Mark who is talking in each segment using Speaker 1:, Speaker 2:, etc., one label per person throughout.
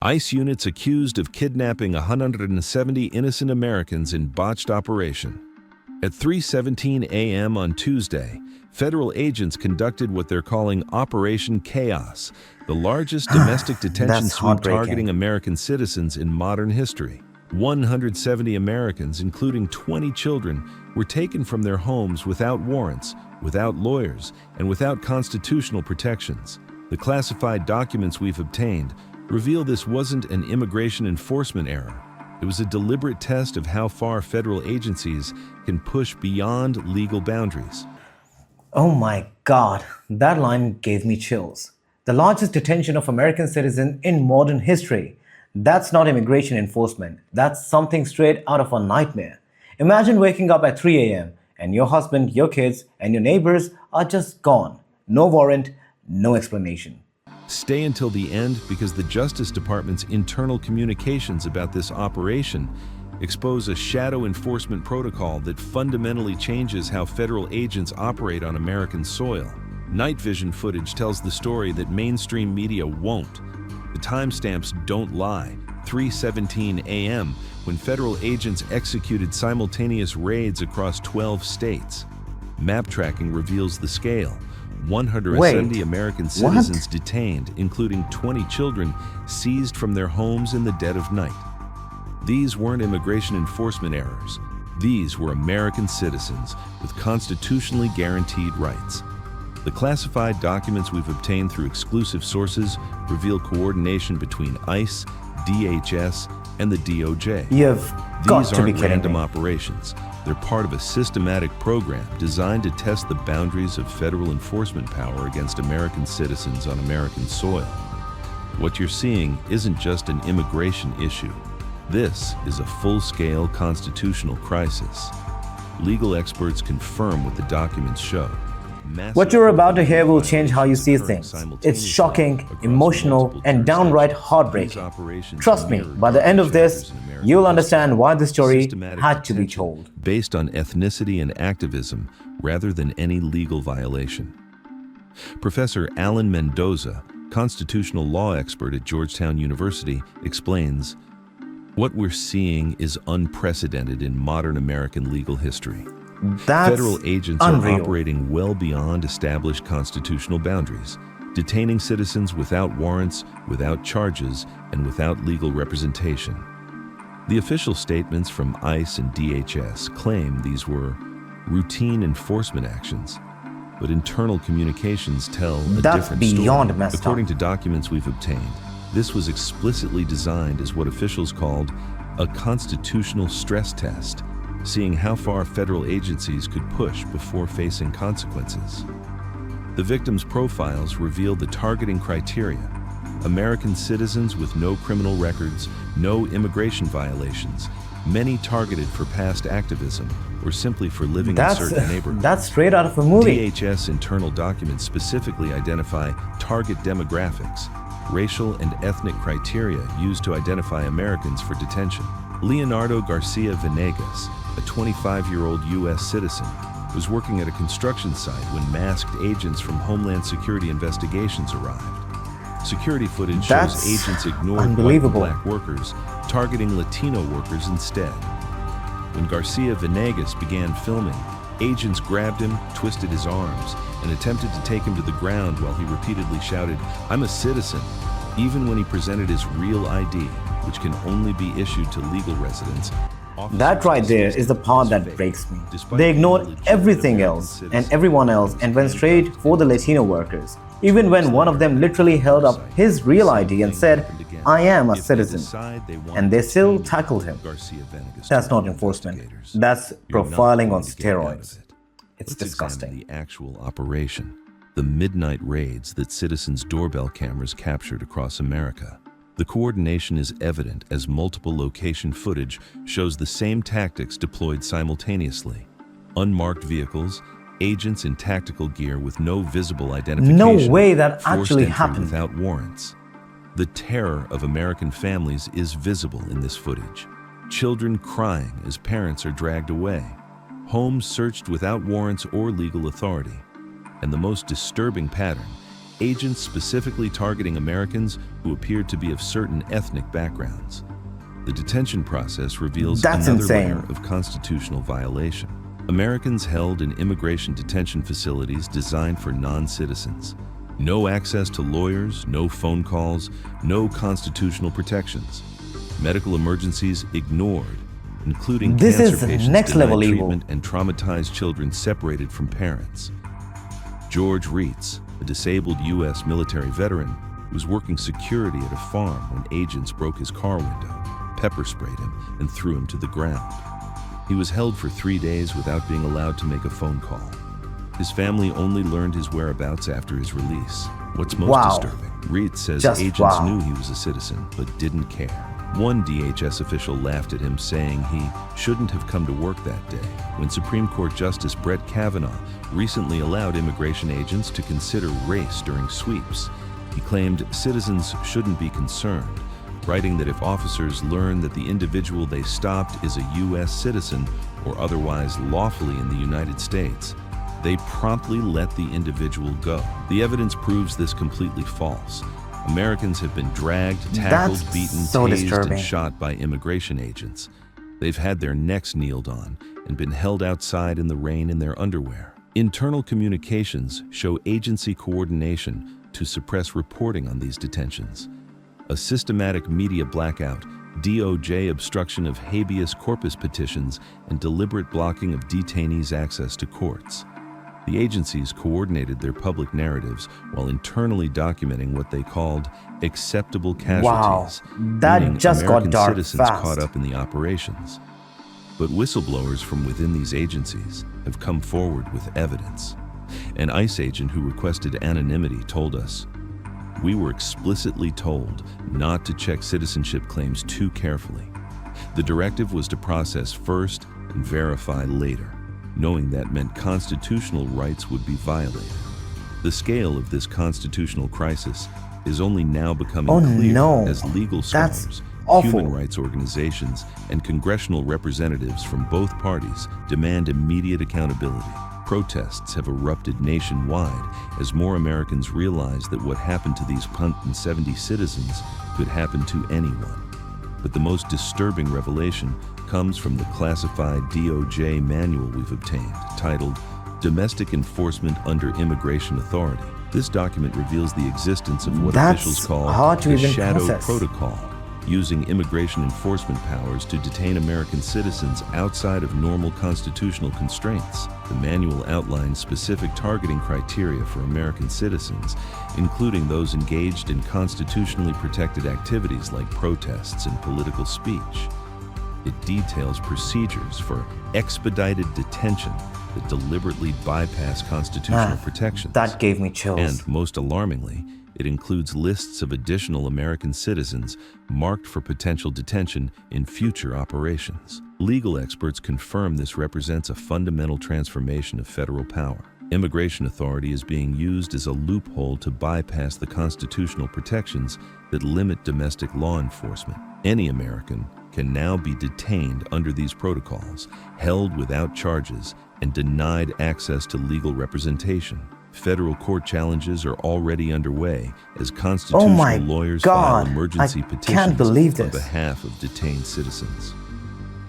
Speaker 1: ICE units accused of kidnapping 170 innocent Americans in botched operation. At 3:17 a.m. on Tuesday, federal agents conducted what they're calling Operation Chaos, the largest domestic detention swoop targeting American citizens in modern history. 170 Americans, including 20 children, were taken from their homes without warrants, without lawyers, and without constitutional protections. The classified documents we've obtained reveal this wasn't an immigration enforcement error. It was a deliberate test of how far federal agencies can push beyond legal boundaries.
Speaker 2: Oh my God, that line gave me chills. The largest detention of American citizens in modern history. That's not immigration enforcement. That's something straight out of a nightmare. Imagine waking up at 3 a.m. and your husband, your kids, and your neighbors are just gone. No warrant, no explanation.
Speaker 1: Stay until the end because the Justice Department's internal communications about this operation expose a shadow enforcement protocol that fundamentally changes how federal agents operate on American soil. Night vision footage tells the story that mainstream media won't. The timestamps don't lie. 3:17 a.m. when federal agents executed simultaneous raids across 12 states. Map tracking reveals the scale. 170 American citizens detained, including 20 children, seized from their homes in the dead of night. These weren't immigration enforcement errors. These were American citizens with constitutionally guaranteed rights. The classified documents we've obtained through exclusive sources reveal coordination between ICE, DHS, and the DOJ.
Speaker 2: You've got
Speaker 1: These
Speaker 2: to be
Speaker 1: aren't
Speaker 2: kidding
Speaker 1: random
Speaker 2: me.
Speaker 1: operations. They're part of a systematic program designed to test the boundaries of federal enforcement power against American citizens on American soil. What you're seeing isn't just an immigration issue. This is a full-scale constitutional crisis. Legal experts confirm what the documents show.
Speaker 2: What you're about to hear will change how you see things. It's shocking, emotional, and downright heartbreaking. Trust me, by the end of this, you'll understand why the story had to be told.
Speaker 1: Based on ethnicity and activism rather than any legal violation. Professor Alan Mendoza, constitutional law expert at Georgetown University, explains, "What we're seeing is unprecedented in modern American legal history.
Speaker 2: That's
Speaker 1: Federal agents
Speaker 2: unreal.
Speaker 1: are operating well beyond established constitutional boundaries, detaining citizens without warrants, without charges, and without legal representation. The official statements from ICE and DHS claim these were routine enforcement actions, but internal communications tell a
Speaker 2: That's
Speaker 1: different
Speaker 2: beyond
Speaker 1: story.
Speaker 2: messed up.
Speaker 1: According to documents we've obtained, this was explicitly designed as what officials called a constitutional stress test, seeing how far federal agencies could push before facing consequences. The victims' profiles reveal the targeting criteria: American citizens with no criminal records, no immigration violations, many targeted for past activism or simply for living in certain neighborhoods.
Speaker 2: That's straight out of a movie.
Speaker 1: DHS internal documents specifically identify target demographics, racial and ethnic criteria used to identify Americans for detention. Leonardo Garcia Venegas, a 25-year-old U.S. citizen, was working at a construction site when masked agents from Homeland Security investigations arrived. Security footage shows
Speaker 2: That's
Speaker 1: agents ignored white and
Speaker 2: unbelievable.
Speaker 1: black workers, targeting Latino workers instead. When Garcia Venegas began filming, agents grabbed him, twisted his arms, and attempted to take him to the ground while he repeatedly shouted, "I'm a citizen," even when he presented his real ID, which can only be issued to legal residents.
Speaker 2: That right there is the part that breaks me. They ignored everything else and everyone else and went straight for the Latino workers, even when one of them literally held up his real ID and said, "I am a citizen," and they still tackled him. That's not enforcement. That's profiling on steroids. It's disgusting.
Speaker 1: The actual operation, the midnight raids that citizens' doorbell cameras captured across America. The coordination is evident as multiple location footage shows the same tactics deployed simultaneously. Unmarked vehicles, agents in tactical gear with no visible identification.
Speaker 2: No way that
Speaker 1: forced
Speaker 2: actually
Speaker 1: entry
Speaker 2: happened.
Speaker 1: without warrants. The terror of American families is visible in this footage. Children crying as parents are dragged away. Homes searched without warrants or legal authority. And the most disturbing pattern agents specifically targeting Americans who appeared to be of certain ethnic backgrounds. The detention process reveals another layer of constitutional violation. Americans held in immigration detention facilities designed for non-citizens. No access to lawyers, no phone calls, no constitutional protections. Medical emergencies ignored, including cancer patients denied treatment and traumatized children separated from parents. George Reitz, a disabled U.S. military veteran, was working security at a farm when agents broke his car window, pepper sprayed him, and threw him to the ground. He was held for 3 days without being allowed to make a phone call. His family only learned his whereabouts after his release. What's most disturbing? Reitz says agents knew he was a citizen, but didn't care. One DHS official laughed at him, saying he shouldn't have come to work that day, when Supreme Court Justice Brett Kavanaugh recently allowed immigration agents to consider race during sweeps. He claimed citizens shouldn't be concerned, writing that if officers learn that the individual they stopped is a U.S. citizen or otherwise lawfully in the United States, they promptly let the individual go. The evidence proves this completely false. Americans have been dragged, tackled, beaten, tased, and shot by immigration agents. They've had their necks kneeled on and been held outside in the rain in their underwear. Internal communications show agency coordination to suppress reporting on these detentions. A systematic media blackout, DOJ obstruction of habeas corpus petitions, and deliberate blocking of detainees' access to courts. The agencies coordinated their public narratives while internally documenting what they called acceptable casualties,
Speaker 2: that just
Speaker 1: American
Speaker 2: got dark
Speaker 1: citizens
Speaker 2: fast.
Speaker 1: caught up in the operations. But whistleblowers from within these agencies have come forward with evidence. An ICE agent who requested anonymity told us, "We were explicitly told not to check citizenship claims too carefully. The directive was to process first and verify later, knowing that meant constitutional rights would be violated." The scale of this constitutional crisis is only now becoming clear as legal scholars, human rights organizations, and congressional representatives from both parties demand immediate accountability. Protests have erupted nationwide as more Americans realize that what happened to these 170 citizens could happen to anyone. But the most disturbing revelation comes from the classified DOJ manual we've obtained, titled Domestic Enforcement Under Immigration Authority. This document reveals the existence of what officials call the shadow protocol, using immigration enforcement powers to detain American citizens outside of normal constitutional constraints. The manual outlines specific targeting criteria for American citizens, including those engaged in constitutionally protected activities like protests and political speech. It details procedures for expedited detention that deliberately bypass constitutional protections.
Speaker 2: That gave me chills.
Speaker 1: And most alarmingly, it includes lists of additional American citizens marked for potential detention in future operations. Legal experts confirm this represents a fundamental transformation of federal power. Immigration authority is being used as a loophole to bypass the constitutional protections that limit domestic law enforcement. Any American can now be detained under these protocols, held without charges, and denied access to legal representation. Federal court challenges are already underway as constitutional lawyers file emergency petitions on behalf of detained citizens.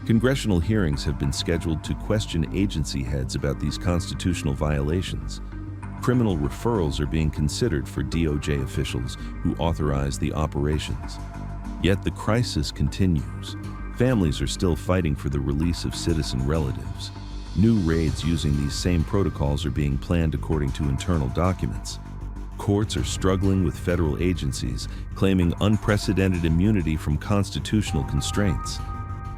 Speaker 1: Congressional hearings have been scheduled to question agency heads about these constitutional violations. Criminal referrals are being considered for DOJ officials who authorize the operations. Yet the crisis continues. Families are still fighting for the release of citizen relatives. New raids using these same protocols are being planned according to internal documents. Courts are struggling with federal agencies, claiming unprecedented immunity from constitutional constraints.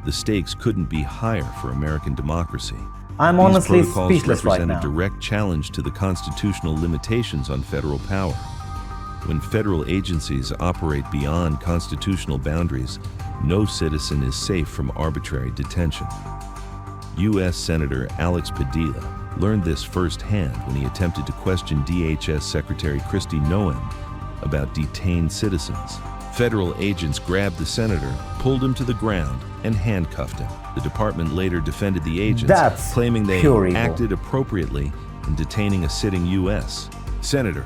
Speaker 1: The stakes couldn't be higher for American democracy.
Speaker 2: I'm honestly speechless right now.
Speaker 1: These protocols represent a direct challenge to the constitutional limitations on federal power. When federal agencies operate beyond constitutional boundaries, no citizen is safe from arbitrary detention. U.S. Senator Alex Padilla learned this firsthand when he attempted to question DHS Secretary Kristi Noem about detained citizens. Federal agents grabbed the senator, pulled him to the ground, and handcuffed him. The department later defended the agents, claiming they acted appropriately in detaining a sitting U.S. senator.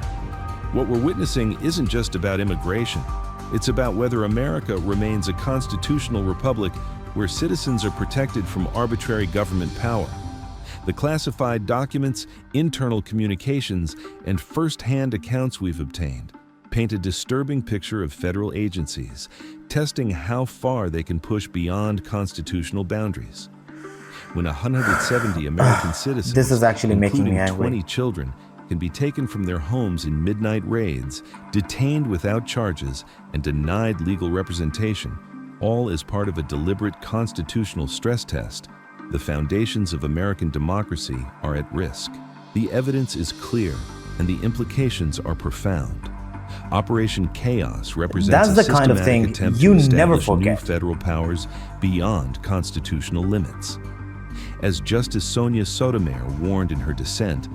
Speaker 1: What we're witnessing isn't just about immigration. It's about whether America remains a constitutional republic where citizens are protected from arbitrary government power. The classified documents, internal communications, and first-hand accounts we've obtained paint a disturbing picture of federal agencies, testing how far they can push beyond constitutional boundaries. When 170 American citizens,
Speaker 2: this is actually making me
Speaker 1: including
Speaker 2: angry.
Speaker 1: 20 children, can be taken from their homes in midnight raids, detained without charges, and denied legal representation, all as part of a deliberate constitutional stress test, the foundations of American democracy are at risk. The evidence is clear, and the implications are profound. Operation Chaos represents
Speaker 2: That's
Speaker 1: a
Speaker 2: the kind of
Speaker 1: systematic
Speaker 2: thing
Speaker 1: attempt
Speaker 2: you
Speaker 1: to
Speaker 2: never
Speaker 1: establish new
Speaker 2: forget.
Speaker 1: federal powers beyond constitutional limits. As Justice Sonia Sotomayor warned in her dissent,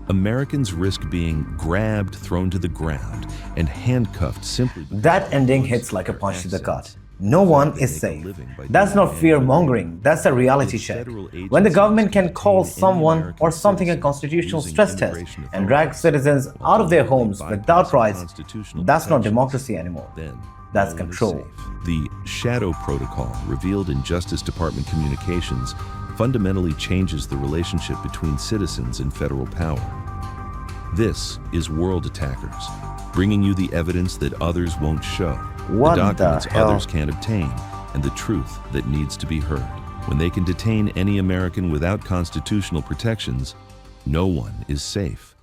Speaker 1: Americans risk being grabbed, thrown to the ground, and handcuffed simply because
Speaker 2: That ending hits like a punch to the gut. No one is safe. That's not fear-mongering, that's a reality check. When the government can call someone or something a constitutional stress test and drag citizens out of their homes without rights, that's not democracy anymore. That's control.
Speaker 1: The shadow protocol revealed in Justice Department communications fundamentally changes the relationship between citizens and federal power. This is World Attackers, bringing you the evidence that others won't show,
Speaker 2: What
Speaker 1: the documents
Speaker 2: the hell?
Speaker 1: others can't obtain, and the truth that needs to be heard. When they can detain any American without constitutional protections, no one is safe.